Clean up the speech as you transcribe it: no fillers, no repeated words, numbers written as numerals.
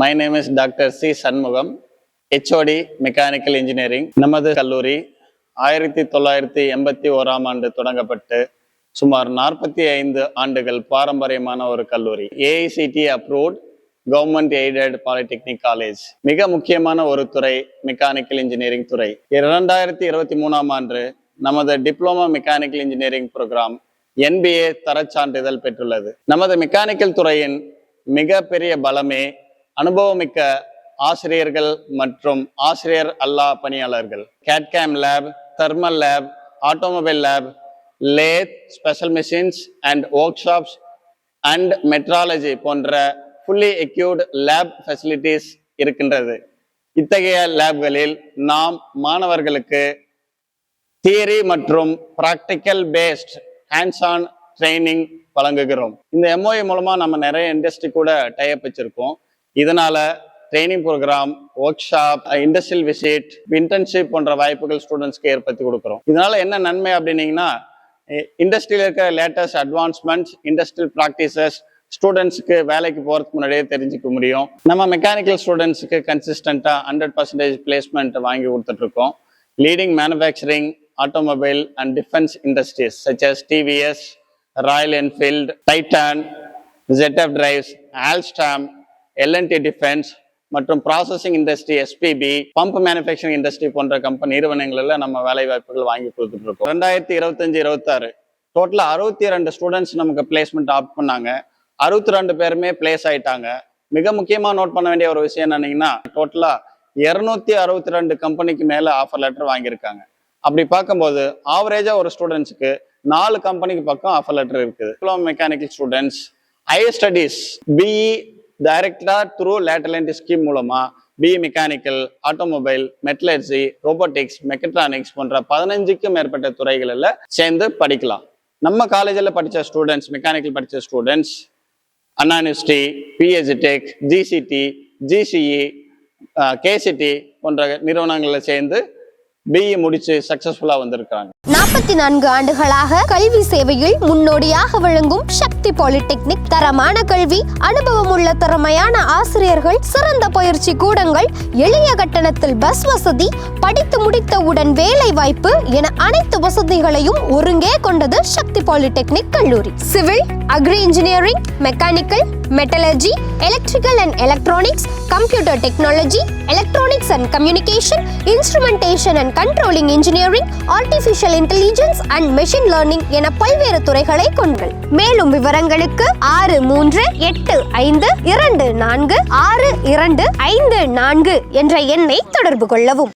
My name is Dr. C. Shanmugam, HOD Mechanical Engineering. நமது கல்லூரி 1981 ஆண்டு தொடங்கப்பட்டு சுமார் 45 ஆண்டுகள் பாரம்பரியமான ஒரு கல்லூரி. AICTE approved Government Aided Polytechnic College. மிக முக்கியமான ஒரு துறை மெக்கானிக்கல் இன்ஜினியரிங் துறை. 2023 ஆண்டு நமது diploma mechanical engineering programme NBA தரச்சான்றிதழ் பெற்றுள்ளது. நமது மெக்கானிக்கல் துறையின் மிக பெரிய பலமே அனுபவமிக்க ஆசிரியர்கள் மற்றும் ஆசிரியர் அல்லா பணியாளர்கள். CAD CAM lab, thermal lab, automobile lab, lathe, special machines and workshops and metrology போன்ற ஃபுல்லி எக்யூப்ட் லேப் ஃபெசிலிட்டிஸ் இருக்கின்றது. இத்தகைய லேப்களில் நாம் மாணவர்களுக்கு தியரி மற்றும் practical based hands on training வழங்குகிறோம். இந்த MOU மூலமா நம்ம நிறைய இண்டஸ்ட்ரி கூட டைப் வச்சிருக்கோம். இதனால training program, workshop, industrial visit, internship போன்ற வாய்ப்புகள் ஸ்டூடெண்ட்ஸ்க்கு ஏற்படுத்தி கொடுக்குறோம். இதனால என்ன நன்மை அப்படின்னீங்கன்னா, இண்டஸ்ட்ரியில் இருக்கிற லேட்டஸ்ட் அட்வான்ஸ்மெண்ட்ஸ், இண்டஸ்ட்ரியல் ப்ராக்டிசஸ் ஸ்டூடெண்ட்ஸுக்கு வேலைக்கு போகிறதுக்கு முன்னாடியே தெரிஞ்சுக்க முடியும். நம்ம மெக்கானிக்கல் ஸ்டூடெண்ட்ஸுக்கு கன்சிஸ்டண்ட்டாக 100% பிளேஸ்மெண்ட் வாங்கி கொடுத்துட்ருக்கோம். Leading manufacturing, automobile and defense industries such as TVS, Royal Enfield, Titan, ZF Drives, Alstom, L&T Defense மற்றும் processing industry, SPB, pump manufacturing industry போன்ற நிறுவனங்களில் நம்ம வேலை வாய்ப்புகள் வாங்கி கொடுத்துட்டு இருக்கோம். 2025-26 டோட்டலாக 62 ஸ்டூடெண்ட்ஸ் நமக்கு பிளேஸ்மெண்ட் ஆப்ட் பண்ணாங்க. 62 பேருமே பிளேஸ் ஆயிட்டாங்க. மிக முக்கியமாக நோட் பண்ண வேண்டிய ஒரு விஷயம் என்னன்னீங்கன்னா, டோட்டலாக 262 கம்பெனிக்கு மேலே ஆஃபர் லெட்டர் வாங்கியிருக்காங்க. அப்படி பார்க்கும்போது ஆவரேஜா ஒரு ஸ்டூடெண்ட்ஸுக்கு 4 கம்பெனிக்கு பக்கம் ஆஃபர் லெட்டர் இருக்குது. Diploma mechanical students higher studies BE டைரக்டா த்ரூ லேட்டரல் என்ட்ரி ஸ்கீம் மூலமா BE mechanical, automobile, metallurgy, robotics, mechatronics போன்ற 15க்கும் மேற்பட்ட துறைகளில் சேர்ந்து படிக்கலாம். நம்ம காலேஜில் படித்த ஸ்டூடெண்ட்ஸ், மெக்கானிக்கல் படித்த students Anna university, PHD tech, GCT, GCE, KCT போன்ற நிறுவனங்களில் சேர்ந்து BE முடிச்சு சக்சஸ்ஃபுல்லா வந்திருக்காங்க. 44 ஆண்டுகளாக கல்வி சேவையில் முன்னோடியாக விளங்கும் சக்தி பாலிடெக்னிக். தரமான கல்வி, அனுபவமுள்ள திறமையான ஆசிரியர்கள், சிறந்த பயிற்சி கூடங்கள், எளிய கட்டணத்தில் பஸ் வசதி, படித்து முடித்தவுடன் வேலை வாய்ப்பு என அனைத்து வசதிகளையும் ஒருங்கே கொண்டது சக்தி பாலிடெக்னிக் கல்லூரி. Civil, agri engineering, mechanical, metallurgy, electrical and electronics, computer technology, electronics and communication, instrumentation and controlling engineering, artificial intelligence and machine learning என பல்வேறு துறைகளை கொண்டது. மேலும் விவரங்களுக்கு 6385246254 என்ற எண்ணை தொடர்பு கொள்ளவும்.